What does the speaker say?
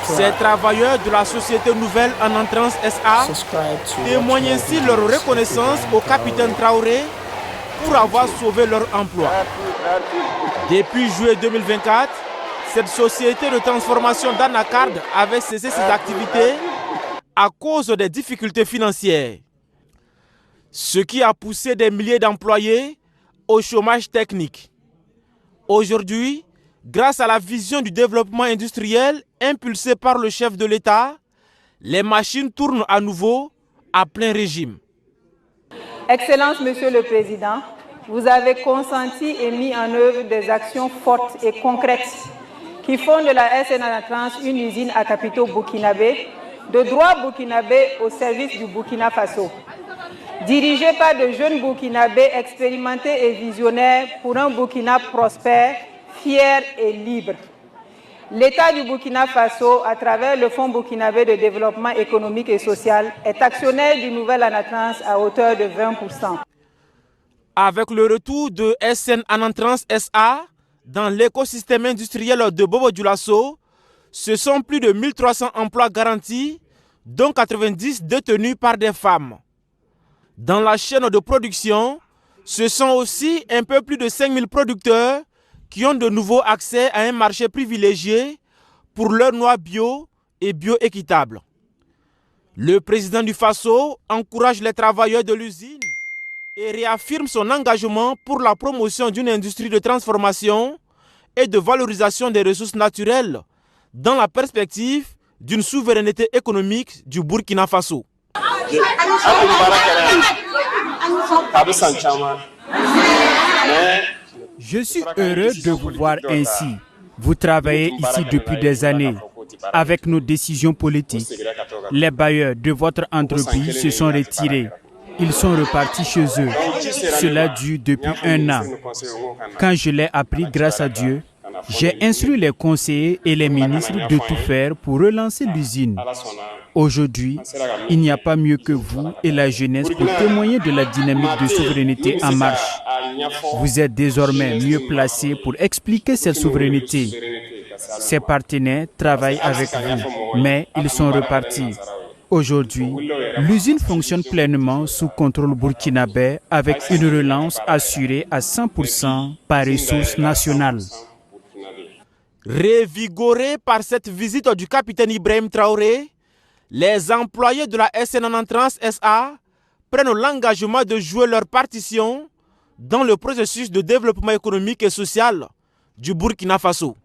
Ces travailleurs de la société nouvelle en entrance SA témoignent ainsi leur reconnaissance au capitaine Traoré pour avoir sauvé leur emploi. Depuis juillet 2024, cette société de transformation d'Anacard avait cessé ses activités à cause des difficultés financières, ce qui a poussé des milliers d'employés au chômage technique. Aujourd'hui, grâce à la vision du développement industriel impulsée par le chef de l'État, les machines tournent à nouveau à plein régime. Excellence, Monsieur le Président, vous avez consenti et mis en œuvre des actions fortes et concrètes qui font de la SN Anatrans une usine à capitaux burkinabé, de droit burkinabé au service du Burkina Faso. Dirigée par de jeunes burkinabés expérimentés et visionnaires pour un Burkina prospère, fier et libre. L'État du Burkina Faso, à travers le Fonds burkinabé de développement économique et social, est actionnaire du nouvel Anatrans à hauteur de 20%. Avec le retour de SN Anatrans SA dans l'écosystème industriel de Bobo-Dioulasso, ce sont plus de 1300 emplois garantis, dont 90 détenus par des femmes. Dans la chaîne de production, ce sont aussi un peu plus de 5000 producteurs qui ont de nouveau accès à un marché privilégié pour leurs noix bio et bio-équitables. Le président du Faso encourage les travailleurs de l'usine et réaffirme son engagement pour la promotion d'une industrie de transformation et de valorisation des ressources naturelles dans la perspective d'une souveraineté économique du Burkina Faso. Je suis heureux de vous voir ainsi. Vous travaillez ici depuis des années. Avec nos décisions politiques, les bailleurs de votre entreprise se sont retirés. Ils sont repartis chez eux. Cela dure depuis 1 an. Quand je l'ai appris grâce à Dieu, j'ai instruit les conseillers et les ministres de tout faire pour relancer l'usine. Aujourd'hui, il n'y a pas mieux que vous et la jeunesse pour témoigner de la dynamique de souveraineté en marche. Vous êtes désormais mieux placés pour expliquer cette souveraineté. Ces partenaires travaillent avec vous, mais ils sont repartis. Aujourd'hui, l'usine fonctionne pleinement sous contrôle burkinabé avec une relance assurée à 100% par ressources nationales. Révigorés par cette visite du capitaine Ibrahim Traoré, les employés de la SN Anatrans SA prennent l'engagement de jouer leur partition dans le processus de développement économique et social du Burkina Faso.